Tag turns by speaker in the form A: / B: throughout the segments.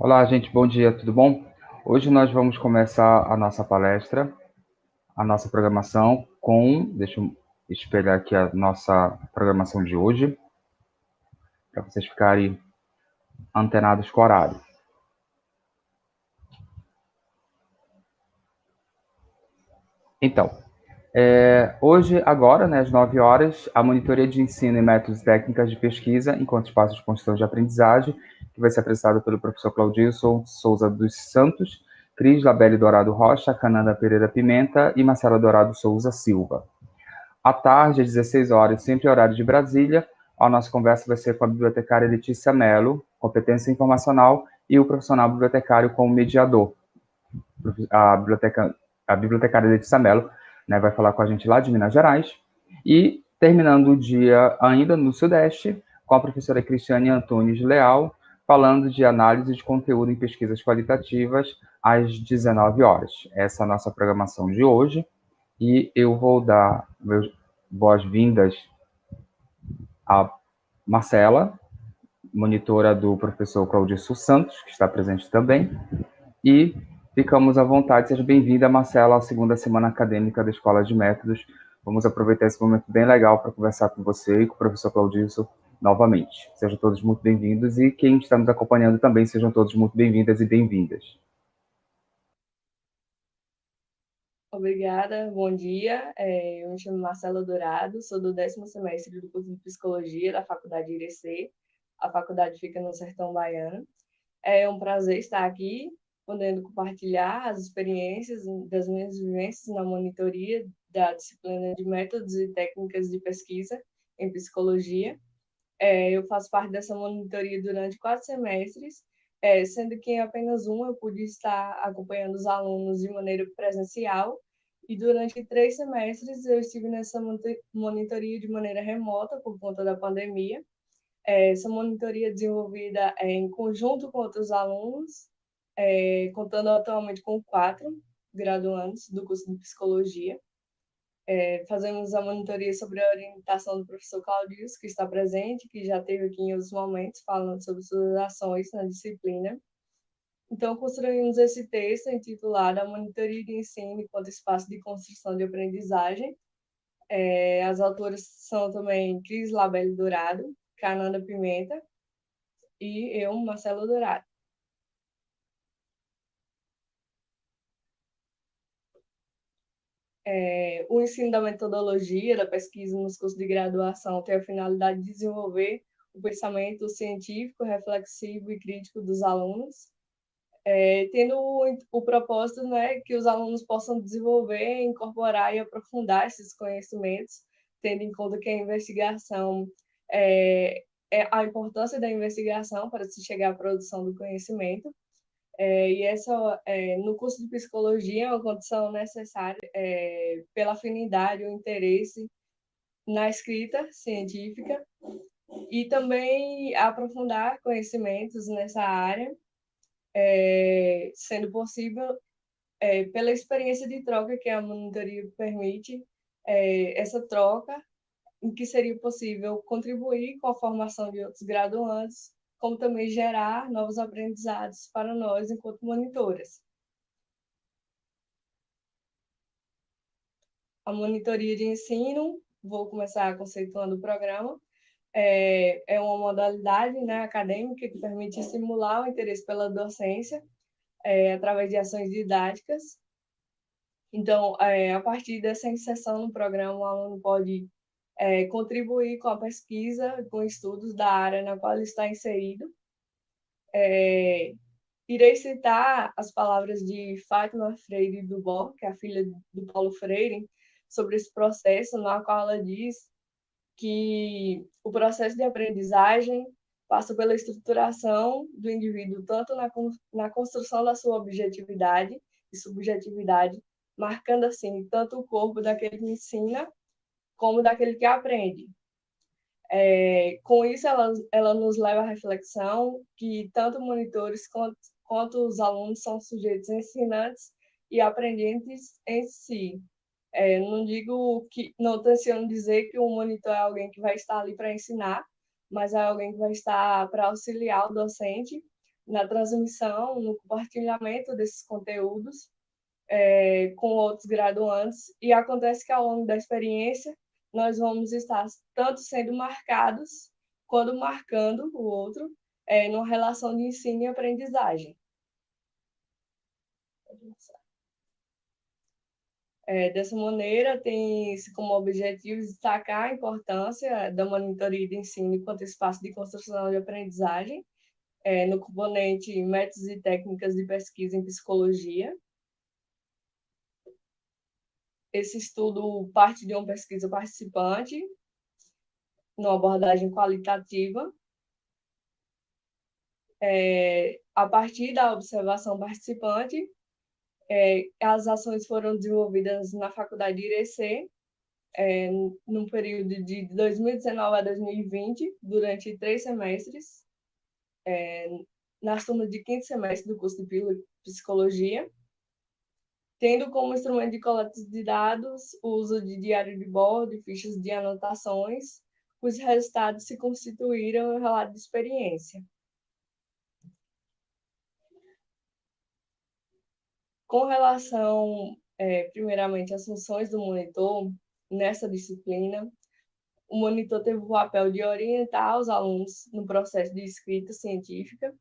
A: Olá, gente, bom dia, tudo bom? Hoje nós vamos começar a nossa palestra, a nossa programação deixa eu espelhar aqui a nossa programação de hoje, para vocês ficarem antenados com o horário. Então, hoje, agora, né, às 9 horas, a monitoria de ensino e métodos e técnicas de pesquisa enquanto espaço de construção de aprendizagem, que vai ser apresentada pelo professor Claudilson Souza dos Santos, Cris Labelle Dourado Rocha, Cananda Pereira Pimenta e Marcela Dourado Souza Silva. À tarde, às 16 horas, sempre horário de Brasília, a nossa conversa vai ser com a bibliotecária Letícia Mello, competência informacional, e o profissional bibliotecário como mediador. A, biblioteca, a bibliotecária Letícia Mello, né, vai falar com a gente lá de Minas Gerais. E terminando o dia ainda no Sudeste, com a professora Cristiane Antunes Leal, falando de análise de conteúdo em pesquisas qualitativas às 19 horas. Essa é a nossa programação de hoje. E eu vou dar boas-vindas à Marcela, monitora do professor Claudio Santos, que está presente também, e ficamos à vontade. Seja bem-vinda, Marcela, à segunda semana acadêmica da Escola de Métodos. Vamos aproveitar esse momento bem legal para conversar com você e com o professor Claudio novamente. Sejam todos muito bem-vindos e quem está nos acompanhando também, sejam todos muito bem-vindas e bem-vindas.
B: Obrigada, bom dia. Eu me chamo Marcela Dourado, sou do 10º semestre do curso de Psicologia da Faculdade Irecê. A faculdade fica no Sertão Baiano. É um prazer estar aqui, podendo compartilhar as experiências das minhas vivências na monitoria da disciplina de métodos e técnicas de pesquisa em psicologia. Eu faço parte dessa monitoria durante 4 semestres, sendo que em apenas um eu pude estar acompanhando os alunos de maneira presencial, e durante 3 semestres eu estive nessa monitoria de maneira remota por conta da pandemia. Essa monitoria é desenvolvida em conjunto com outros alunos, contando atualmente com 4 graduandos do curso de Psicologia. Fazemos a monitoria sobre a orientação do professor Claudio, que está presente, que já esteve aqui em outros momentos, falando sobre suas ações na disciplina. Então, construímos esse texto intitulado A Monitoria de Ensino enquanto Espaço de Construção de Aprendizagem. As autoras são também Cris Labelle Dourado, Cananda Pimenta e eu, Marcelo Dourado. O ensino da metodologia da pesquisa nos cursos de graduação tem a finalidade de desenvolver o pensamento científico, reflexivo e crítico dos alunos, tendo o propósito, né, que os alunos possam desenvolver, incorporar e aprofundar esses conhecimentos, tendo em conta que a investigação é a importância da investigação para se chegar à produção do conhecimento. E essa, no curso de psicologia, é uma condição necessária pela afinidade, o interesse na escrita científica e também aprofundar conhecimentos nessa área, sendo possível pela experiência de troca que a monitoria permite, essa troca em que seria possível contribuir com a formação de outros graduandos, como também gerar novos aprendizados para nós enquanto monitoras. A monitoria de ensino, vou começar conceituando o programa, é uma modalidade, né, acadêmica que permite estimular o interesse pela docência através de ações didáticas. Então, a partir dessa inserção no programa, o aluno pode contribuir com a pesquisa, com estudos da área na qual ele está inserido. Irei citar as palavras de Fátima Freire Dubó, que é a filha do Paulo Freire, sobre esse processo, na qual ela diz que o processo de aprendizagem passa pela estruturação do indivíduo, tanto na construção da sua objetividade e subjetividade, marcando assim tanto o corpo daquele que ensina como daquele que aprende. Com isso, ela nos leva à reflexão que tanto monitores quanto os alunos são sujeitos ensinantes e aprendentes em si. Não digo que, não tenciono dizer que o monitor é alguém que vai estar ali para ensinar, mas é alguém que vai estar para auxiliar o docente na transmissão, no compartilhamento desses conteúdos com outros graduandos, e acontece que ao longo da experiência nós vamos estar tanto sendo marcados quanto marcando o outro numa relação de ensino e aprendizagem. Dessa maneira, tem-se como objetivo destacar a importância da monitoria de ensino enquanto espaço de construção de aprendizagem, no componente métodos e técnicas de pesquisa em psicologia. Esse estudo parte de uma pesquisa participante, numa abordagem qualitativa. A partir da observação participante, as ações foram desenvolvidas na Faculdade de Irecê, no período de 2019 a 2020, durante 3 semestres, nas turmas de 5º semestre do curso de Psicologia, tendo como instrumento de coleta de dados o uso de diário de bordo e fichas de anotações, cujos resultados se constituíram em um relato de experiência. Com relação, primeiramente, às funções do monitor, nessa disciplina, o monitor teve o papel de orientar os alunos no processo de escrita científica,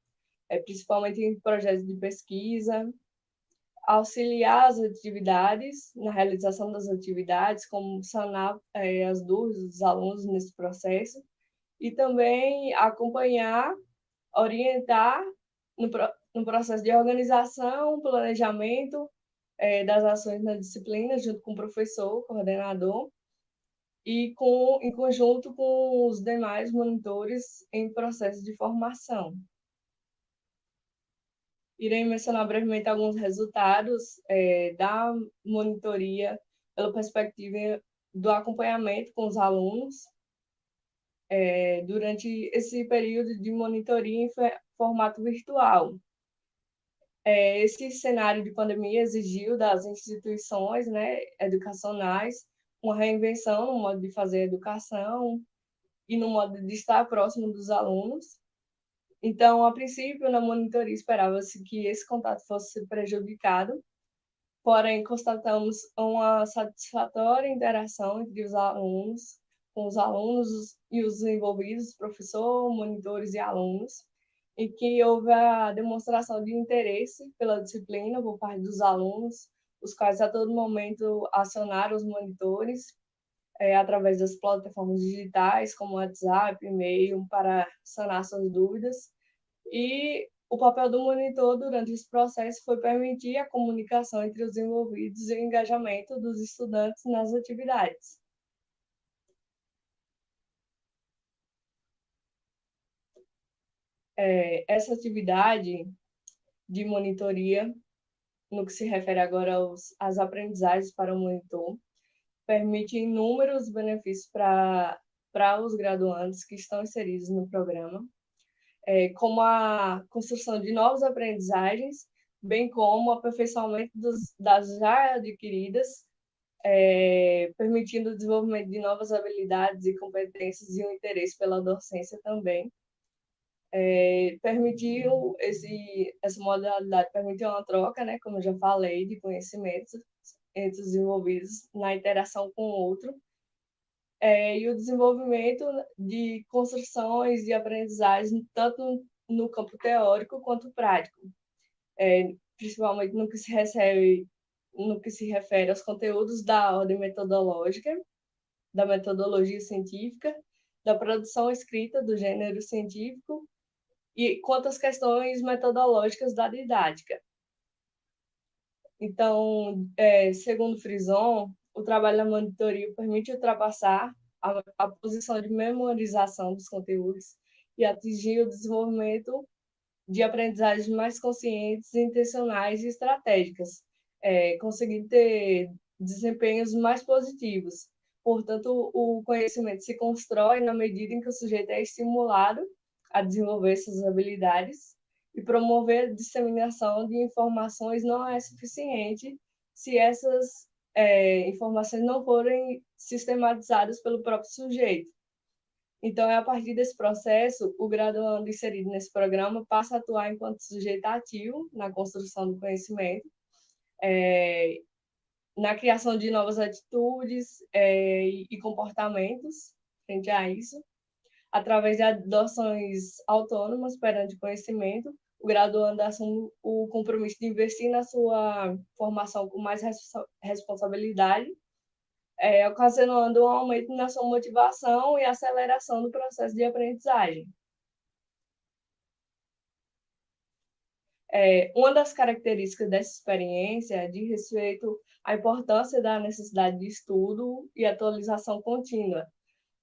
B: principalmente em projetos de pesquisa, auxiliar as atividades, na realização das atividades, como sanar as dúvidas dos alunos nesse processo, e também acompanhar, orientar no processo de organização, planejamento das ações na disciplina, junto com o professor, coordenador, e em conjunto com os demais monitores em processo de formação. Irei mencionar brevemente alguns resultados da monitoria pela perspectiva do acompanhamento com os alunos durante esse período de monitoria em formato virtual. Esse cenário de pandemia exigiu das instituições, né, educacionais uma reinvenção no modo de fazer educação e no modo de estar próximo dos alunos. Então, a princípio, na monitoria esperava-se que esse contato fosse prejudicado, porém, constatamos uma satisfatória interação entre os alunos, com os alunos e os envolvidos, professor, monitores e alunos, em que houve a demonstração de interesse pela disciplina por parte dos alunos, os quais a todo momento acionaram os monitores através das plataformas digitais, como WhatsApp, e-mail, para sanar suas dúvidas. E o papel do monitor durante esse processo foi permitir a comunicação entre os envolvidos e o engajamento dos estudantes nas atividades. Essa atividade de monitoria, no que se refere agora às aprendizagens para o monitor, permite inúmeros benefícios para os graduandos que estão inseridos no programa, como a construção de novas aprendizagens, bem como o aperfeiçoamento das já adquiridas, permitindo o desenvolvimento de novas habilidades e competências e um interesse pela docência também. Essa modalidade permitiu uma troca, né, como eu já falei, de conhecimentos entre os envolvidos na interação com o outro, e o desenvolvimento de construções e aprendizagem tanto no campo teórico quanto prático, principalmente no que se refere aos conteúdos da ordem metodológica, da metodologia científica, da produção escrita do gênero científico e quanto às questões metodológicas da didática. Então, segundo Frison, o trabalho na monitoria permite ultrapassar a posição de memorização dos conteúdos e atingir o desenvolvimento de aprendizagens mais conscientes, intencionais e estratégicas, conseguindo ter desempenhos mais positivos. Portanto, o conhecimento se constrói na medida em que o sujeito é estimulado a desenvolver essas habilidades, e promover a disseminação de informações não é suficiente se essas informações não forem sistematizadas pelo próprio sujeito. Então, a partir desse processo, o graduando inserido nesse programa passa a atuar enquanto sujeito ativo na construção do conhecimento, na criação de novas atitudes e comportamentos frente a isso, através de adoções autônomas perante o conhecimento. O graduando assume o compromisso de investir na sua formação com mais responsabilidade, ocasionando um aumento na sua motivação e aceleração do processo de aprendizagem. Uma das características dessa experiência diz respeito à importância da necessidade de estudo e atualização contínua,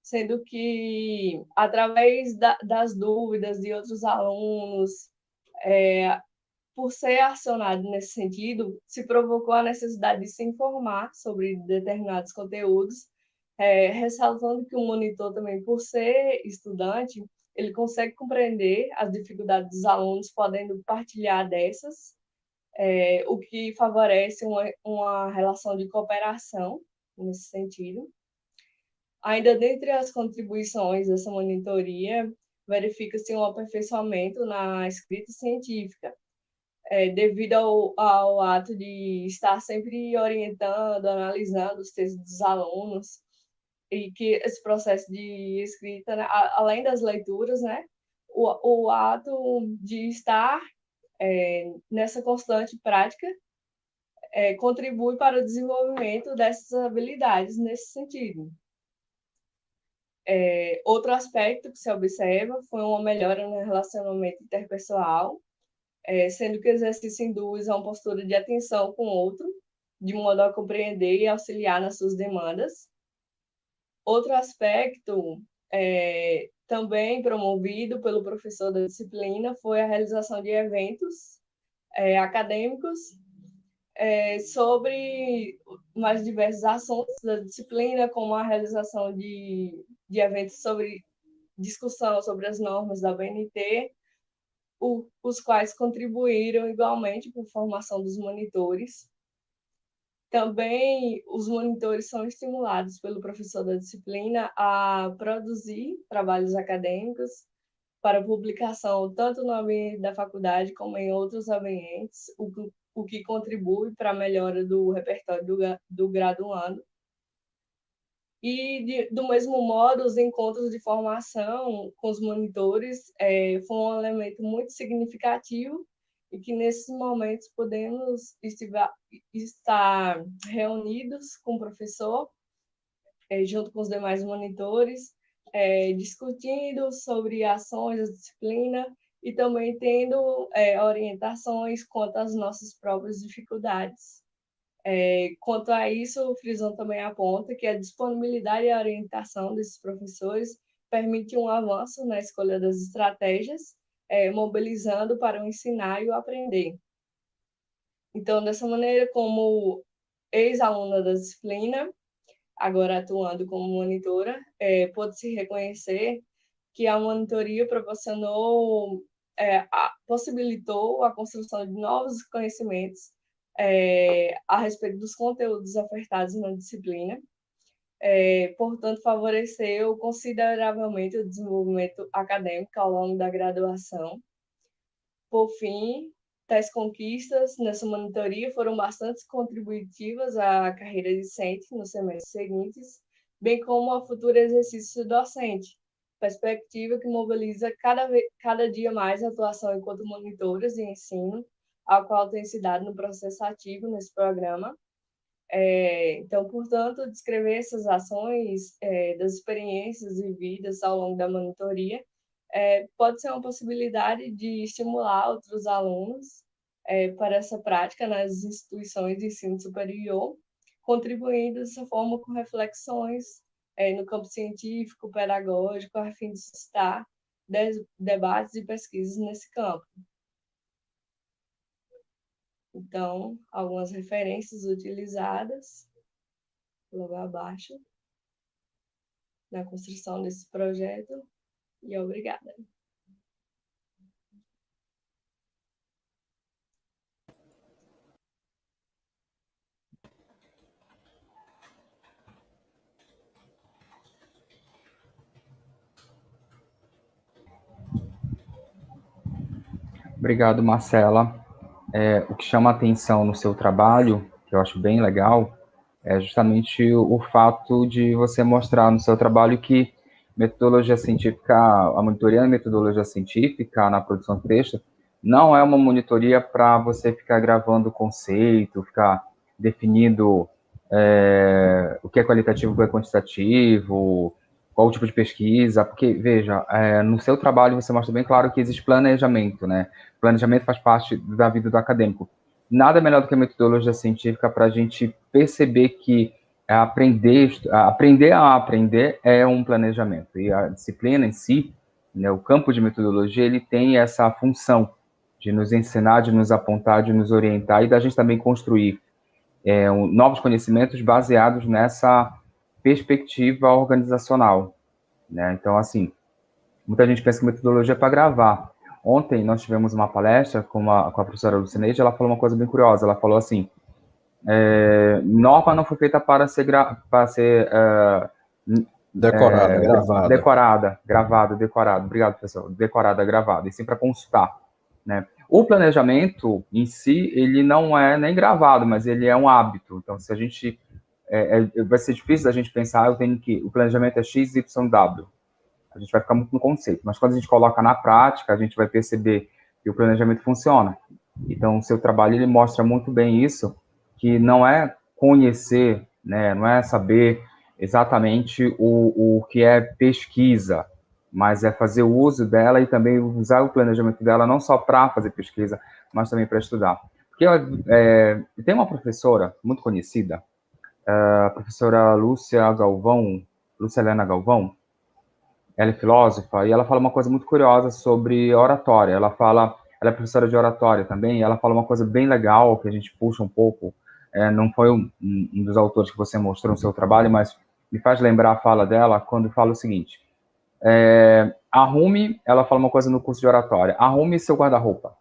B: sendo que, através das dúvidas de outros alunos, por ser acionado nesse sentido, se provocou a necessidade de se informar sobre determinados conteúdos, ressaltando que o monitor também, por ser estudante, ele consegue compreender as dificuldades dos alunos, podendo partilhar dessas, o que favorece uma relação de cooperação nesse sentido. Ainda dentre as contribuições dessa monitoria, verifica-se um aperfeiçoamento na escrita científica, devido ao ato de estar sempre orientando, analisando os textos dos alunos, e que esse processo de escrita, né, além das leituras, né, o ato de estar nessa constante prática contribui para o desenvolvimento dessas habilidades nesse sentido. Outro aspecto que se observa foi uma melhora no relacionamento interpessoal, sendo que o exercício induz a uma postura de atenção com o outro, de modo a compreender e auxiliar nas suas demandas. Outro aspecto também promovido pelo professor da disciplina foi a realização de eventos acadêmicos sobre mais diversos assuntos da disciplina, como a realização de eventos sobre discussão sobre as normas da BNT, os quais contribuíram igualmente para a formação dos monitores. Também os monitores são estimulados pelo professor da disciplina a produzir trabalhos acadêmicos para publicação tanto no ambiente da faculdade como em outros ambientes, o que contribui para a melhora do repertório do graduando. E, do mesmo modo, os encontros de formação com os monitores foi um elemento muito significativo e que, nesses momentos, podemos estar reunidos com o professor, junto com os demais monitores, discutindo sobre ações da disciplina e também tendo orientações quanto às nossas próprias dificuldades. Quanto a isso, o Frison também aponta que a disponibilidade e a orientação desses professores permite um avanço na escolha das estratégias, mobilizando para o ensinar e o aprender. Então, dessa maneira, como ex-aluna da disciplina, agora atuando como monitora, pode-se reconhecer que a monitoria possibilitou a construção de novos conhecimentos a respeito dos conteúdos ofertados na disciplina, portanto, favoreceu consideravelmente o desenvolvimento acadêmico ao longo da graduação. Por fim, tais conquistas nessa monitoria foram bastante contributivas à carreira docente nos semestres seguintes, bem como ao futuro exercício docente, perspectiva que mobiliza cada dia mais a atuação enquanto monitoras de ensino, ao qual tem se dado no processo ativo nesse programa. Então, portanto, descrever essas ações das experiências vividas ao longo da monitoria pode ser uma possibilidade de estimular outros alunos para essa prática nas instituições de ensino superior, contribuindo dessa forma com reflexões no campo científico, pedagógico, a fim de suscitar debates e pesquisas nesse campo. Então, algumas referências utilizadas logo abaixo na construção desse projeto, e obrigada.
A: Obrigado, Marcela. O que chama a atenção no seu trabalho, que eu acho bem legal, é justamente o fato de você mostrar no seu trabalho que metodologia científica, a monitoria da metodologia científica na produção de texto, não é uma monitoria para você ficar gravando conceito, ficar definindo o que é qualitativo, o que é quantitativo, qual o tipo de pesquisa, porque, veja, no seu trabalho você mostra bem claro que existe planejamento, né? Planejamento faz parte da vida do acadêmico. Nada melhor do que a metodologia científica para a gente perceber que aprender a aprender é um planejamento. E a disciplina em si, né, o campo de metodologia, ele tem essa função de nos ensinar, de nos apontar, de nos orientar e da gente também construir novos conhecimentos baseados nessa perspectiva organizacional, né? Então, assim, muita gente pensa que metodologia é para gravar. Ontem nós tivemos uma palestra com a professora Lucineide, ela falou uma coisa bem curiosa, ela falou assim, norma não foi feita para ser,
C: Decorada, gravada.
A: Decorada. Obrigado, professor. Decorada, gravada, e sim para consultar, né? O planejamento em si, ele não é nem gravado, mas ele é um hábito. Então, se a gente vai ser difícil a gente pensar, o planejamento é X, Y, W. A gente vai ficar muito no conceito, mas quando a gente coloca na prática, a gente vai perceber que o planejamento funciona. Então, o seu trabalho, ele mostra muito bem isso, que não é conhecer, né, não é saber exatamente o que é pesquisa, mas é fazer o uso dela e também usar o planejamento dela não só para fazer pesquisa, mas também para estudar. Porque tem uma professora muito conhecida, a professora Lúcia Helena Galvão, ela é filósofa, e ela fala uma coisa muito curiosa sobre oratória. Ela é professora de oratória também, e ela fala uma coisa bem legal, que a gente puxa um pouco, não foi um dos autores que você mostrou no seu trabalho, mas me faz lembrar a fala dela, quando fala o seguinte, ela fala uma coisa no curso de oratória, arrume seu guarda-roupa,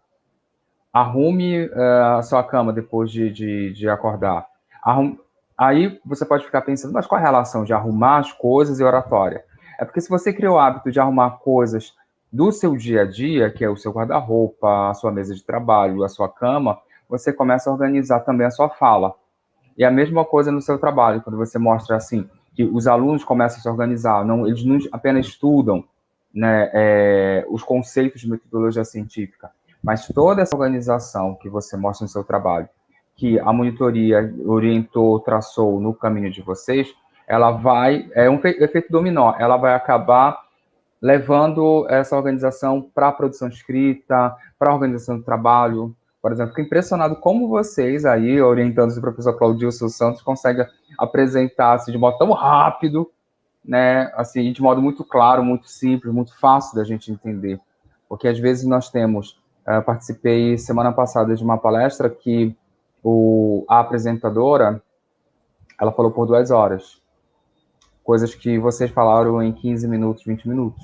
A: arrume a sua cama depois de acordar. Aí você pode ficar pensando, mas qual é a relação de arrumar as coisas e oratória? É porque se você criou o hábito de arrumar coisas do seu dia a dia, que é o seu guarda-roupa, a sua mesa de trabalho, a sua cama, você começa a organizar também a sua fala. E a mesma coisa no seu trabalho, quando você mostra assim, que os alunos começam a se organizar, eles não apenas estudam, né, os conceitos de metodologia científica, mas toda essa organização que você mostra no seu trabalho, que a monitoria orientou, traçou no caminho de vocês, é um efeito dominó, ela vai acabar levando essa organização para a produção escrita, para a organização do trabalho. Por exemplo, fico impressionado como vocês aí, orientando o professor Claudilson Santos, conseguem apresentar-se de modo tão rápido, né, assim, de modo muito claro, muito simples, muito fácil da gente entender. Porque às vezes nós temos, participei semana passada de uma palestra que a apresentadora, ela falou por 2 horas, coisas que vocês falaram em 15 minutos, 20 minutos.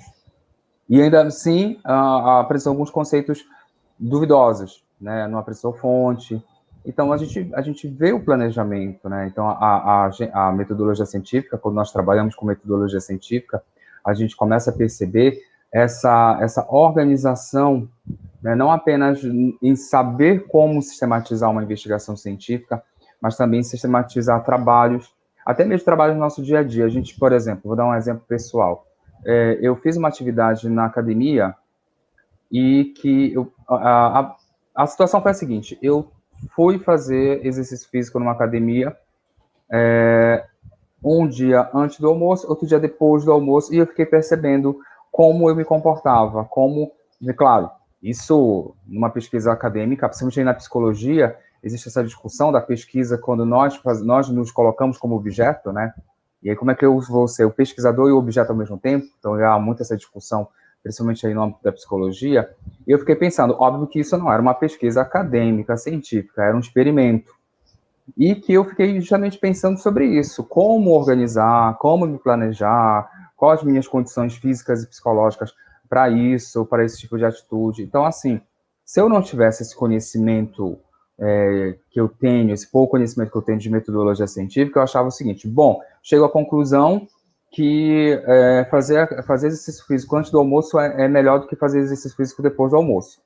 A: E ainda assim, apresentou alguns conceitos duvidosos, né? Não apresentou fonte. Então, a gente vê o planejamento, né? Então, a metodologia científica, quando nós trabalhamos com metodologia científica, a gente começa a perceber essa organização, né? Não apenas em saber como sistematizar uma investigação científica, mas também sistematizar trabalhos, até mesmo trabalhos no nosso dia a dia. A gente, por exemplo, vou dar um exemplo pessoal. Eu fiz uma atividade na academia e que a situação foi a seguinte, eu fui fazer exercício físico numa academia um dia antes do almoço, outro dia depois do almoço, e eu fiquei percebendo como eu me comportava, claro, isso numa pesquisa acadêmica, principalmente na psicologia, existe essa discussão da pesquisa quando nós nos colocamos como objeto, né? E aí como é que eu vou ser o pesquisador e o objeto ao mesmo tempo? Então há muito essa discussão, principalmente aí no âmbito da psicologia, e eu fiquei pensando, óbvio que isso não era uma pesquisa acadêmica, científica, era um experimento. E que eu fiquei justamente pensando sobre isso, como organizar, como me planejar, quais as minhas condições físicas e psicológicas para isso, para esse tipo de atitude. Então, assim, se eu não tivesse esse conhecimento que eu tenho, esse pouco conhecimento que eu tenho de metodologia científica, eu achava o seguinte, bom, chego à conclusão que fazer exercício físico antes do almoço é melhor do que fazer exercício físico depois do almoço.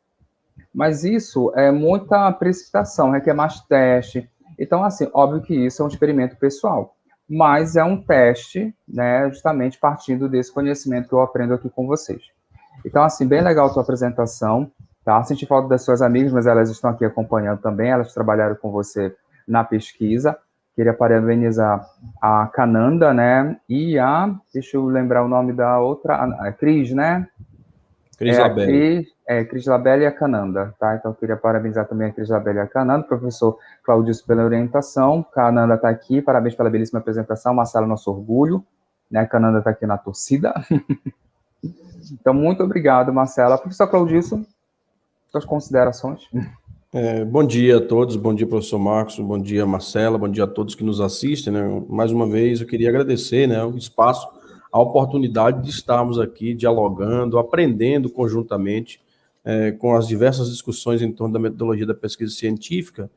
A: Mas isso é muita precipitação, requer mais teste. Então, assim, óbvio que isso é um experimento pessoal, mas é um teste, né, justamente partindo desse conhecimento que eu aprendo aqui com vocês. Então, assim, bem legal a tua apresentação, tá? Senti falta das suas amigas, mas elas estão aqui acompanhando também, elas trabalharam com você na pesquisa. Queria parabenizar a Cananda, né, e deixa eu lembrar o nome da outra, a Cris, né?
C: Cris Labelle.
A: Cris Labelle e a Cananda, tá? Então, eu queria parabenizar também a Cris Labelle e a Cananda, professor Claudio pela orientação, Cananda está aqui, parabéns pela belíssima apresentação, Marcelo, nosso orgulho, né? Cananda está aqui na torcida. Então, muito obrigado, Marcela. Professor Claudio, suas considerações?
C: Bom dia a todos, bom dia, professor Marcos, bom dia, Marcela, bom dia a todos que nos assistem, né? Mais uma vez, eu queria agradecer, né, o espaço, a oportunidade de estarmos aqui dialogando, aprendendo conjuntamente com as diversas discussões em torno da metodologia da pesquisa científica.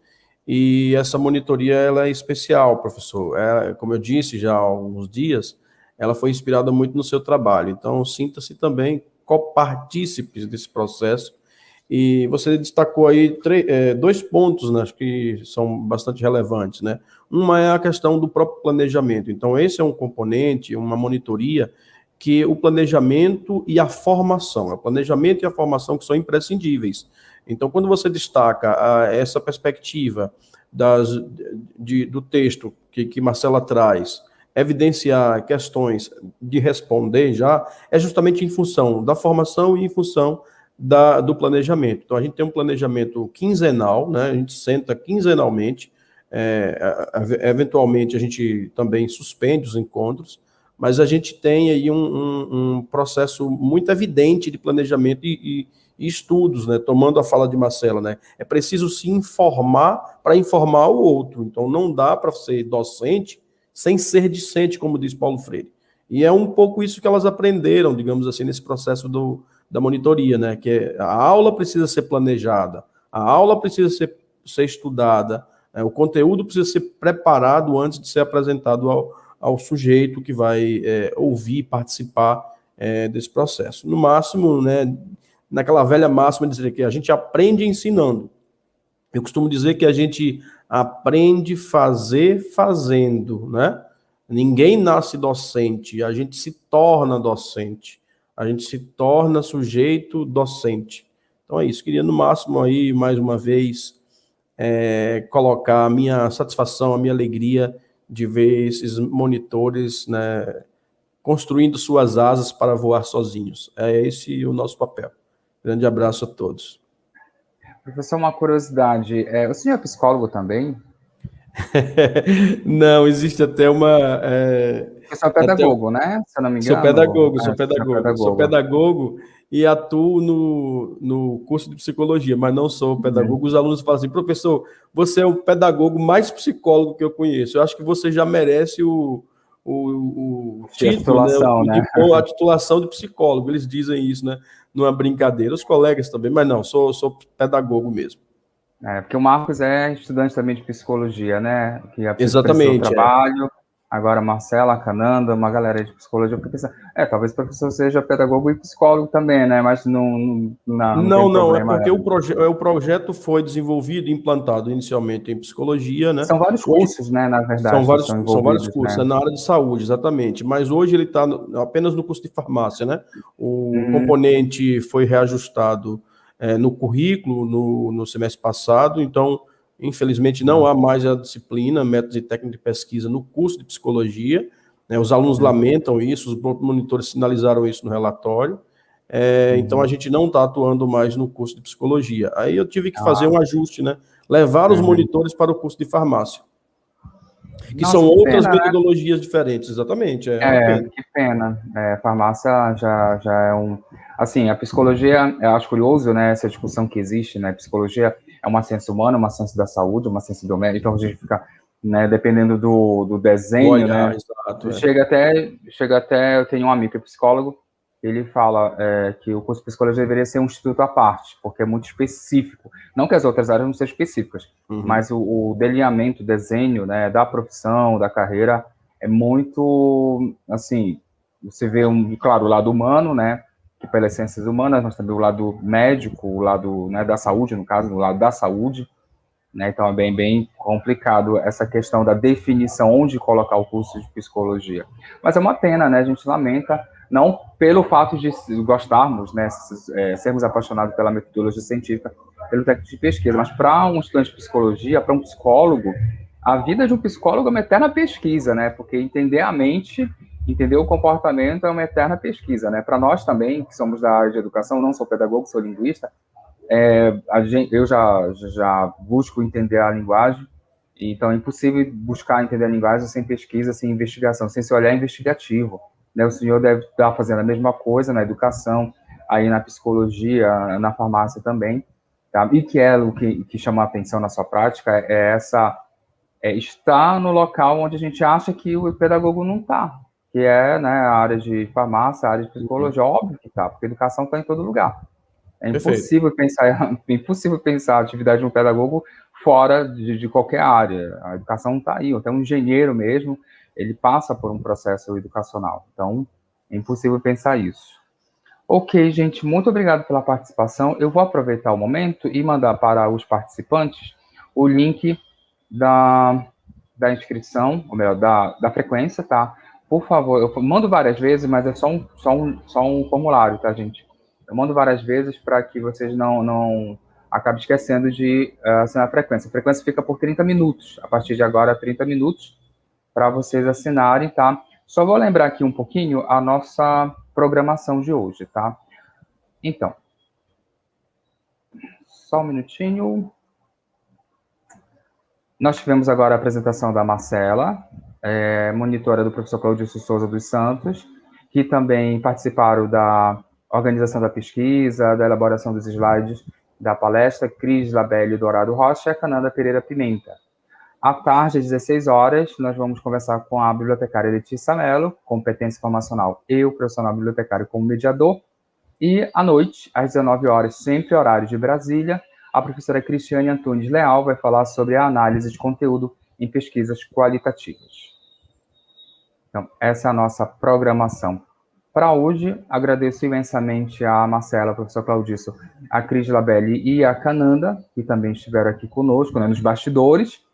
C: E essa monitoria, ela é especial, professor. Como eu disse já há alguns dias, ela foi inspirada muito no seu trabalho. Então, sinta-se também copartícipes desse processo. E você destacou aí dois pontos, né, acho que são bastante relevantes, né? Uma é a questão do próprio planejamento. Então, esse é um componente, uma monitoria, que o planejamento e a formação, o planejamento e a formação que são imprescindíveis. Então, quando você destaca essa perspectiva do texto que Marcela traz, evidenciar questões de responder já, é justamente em função da formação e em função do planejamento. Então, a gente tem um planejamento quinzenal, né? A gente senta quinzenalmente, eventualmente a gente também suspende os encontros, mas a gente tem aí um processo muito evidente de planejamento e estudos, né? Tomando a fala de Marcela, né? É preciso se informar para informar o outro. Então, não dá para ser docente sem ser discente, como diz Paulo Freire. E é um pouco isso que elas aprenderam, digamos assim, nesse processo da monitoria, né? Que a aula precisa ser planejada, a aula precisa ser estudada, né? O conteúdo precisa ser preparado antes de ser apresentado ao sujeito que vai ouvir, participar desse processo. No máximo, né, naquela velha máxima de dizer que a gente aprende ensinando. Eu costumo dizer que a gente aprende fazendo, né? Ninguém nasce docente, a gente se torna docente, a gente se torna sujeito docente. Então é isso, queria no máximo aí, mais uma vez, colocar a minha satisfação, a minha alegria de ver esses monitores, né, construindo suas asas para voar sozinhos. É esse o nosso papel. Grande abraço a todos.
A: Professor, uma curiosidade, o senhor é psicólogo também?
C: Não, existe até uma...
A: Você é pedagogo, né? Se eu não me
C: Sou
A: engano.
C: pedagogo, sou pedagogo. Sou
A: Pedagogo.
C: pedagogo e atuo no curso de psicologia, mas não sou pedagogo. Os alunos falam assim, professor, você é o pedagogo mais psicólogo que eu conheço. Eu acho que você já merece o título, né? A titulação de psicólogo. Eles dizem isso, né? Numa brincadeira. Os colegas também, mas não, sou pedagogo mesmo.
A: Porque o Marcos é estudante também de psicologia, né? Que
C: Exatamente.
A: O trabalho. Agora, Marcela, Cananda, uma galera de psicologia. Eu fiquei pensando, talvez o professor seja pedagogo e psicólogo também, né? Mas não tem problema.
C: É porque o projeto foi desenvolvido e implantado inicialmente em psicologia, né?
A: São vários cursos, né, na verdade.
C: São vários cursos, né? Na área de saúde, exatamente. Mas hoje ele está apenas no curso de farmácia, né? O componente foi reajustado no currículo no semestre passado, então, infelizmente, não há mais a disciplina, métodos e técnicas de pesquisa no curso de psicologia, né? Os alunos lamentam isso, os monitores sinalizaram isso no relatório, então a gente não está atuando mais no curso de psicologia. Aí eu tive que fazer um ajuste, né? Levar os monitores para o curso de farmácia. Que são outras metodologias diferentes, exatamente.
A: Que pena. Farmácia já é um... Assim, a psicologia, eu acho curioso, né, essa discussão que existe, né, psicologia é uma ciência humana, uma ciência da saúde, uma ciência biomédica, então a gente fica, né, dependendo do desenho, né,
C: exato,
A: chega até, eu tenho um amigo que é psicólogo, ele fala que o curso de psicologia deveria ser um instituto à parte, porque é muito específico, não que as outras áreas não sejam específicas, mas o delineamento, o desenho, né, da profissão, da carreira, é muito, assim, você vê, claro, o lado humano, né, que pelas ciências humanas, nós temos o lado médico, o lado, né, da saúde, no caso, o lado da saúde, né, então é bem complicado essa questão da definição onde colocar o curso de psicologia. Mas é uma pena, né, a gente lamenta, não pelo fato de gostarmos, né, sermos apaixonados pela metodologia científica, pelo técnico de pesquisa, mas para um estudante de psicologia, para um psicólogo, a vida de um psicólogo é uma eterna pesquisa, né, porque entender a mente, entender o comportamento é uma eterna pesquisa, né, para nós também, que somos da área de educação, não sou pedagogo, sou linguista, eu já busco entender a linguagem, então é impossível buscar entender a linguagem sem pesquisa, sem investigação, sem esse olhar investigativo, né? O senhor deve estar fazendo a mesma coisa na educação, aí na psicologia, na farmácia também, tá? E que é o que chama a atenção na sua prática estar no local onde a gente acha que o pedagogo não está, que é, né, a área de farmácia, a área de psicologia, óbvio que está, porque a educação está em todo lugar. É impossível pensar a atividade de um pedagogo fora de qualquer área. A educação está aí, até um engenheiro mesmo, ele passa por um processo educacional. Então, é impossível pensar isso. Ok, gente, muito obrigado pela participação. Eu vou aproveitar o momento e mandar para os participantes o link da inscrição, ou melhor, da frequência, tá? Por favor, eu mando várias vezes, mas é só um formulário, tá, gente? Eu mando várias vezes para que vocês não acabem esquecendo de assinar a frequência. A frequência fica por 30 minutos. A partir de agora, 30 minutos para vocês assinarem, tá? Só vou lembrar aqui um pouquinho a nossa programação de hoje, tá? Então, só um minutinho. Nós tivemos agora a apresentação da Marcela, monitora do professor Claudio Souza dos Santos, que também participaram da organização da pesquisa, da elaboração dos slides da palestra, Cris Labelle Dourado Rocha e a Cananda Pereira Pimenta. À tarde, às 16 horas, nós vamos conversar com a bibliotecária Letícia Mello, competência informacional e o profissional bibliotecário como mediador. E à noite, às 19 horas, sempre horário de Brasília, a professora Cristiane Antunes Leal vai falar sobre a análise de conteúdo em pesquisas qualitativas. Então, essa é a nossa programação para hoje. Agradeço imensamente a Marcela, a professora Claudisso, a Cris Labelle e a Cananda, que também estiveram aqui conosco, né, nos bastidores.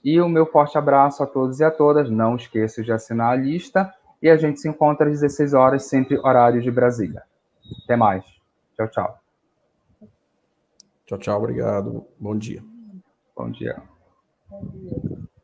A: E o meu forte abraço a todos e a todas. Não esqueça de assinar a lista. E a gente se encontra às 16 horas, sempre horário de Brasília. Até mais. Tchau, tchau.
C: Tchau, tchau. Obrigado. Bom dia.
A: Bom dia.
B: Bom dia.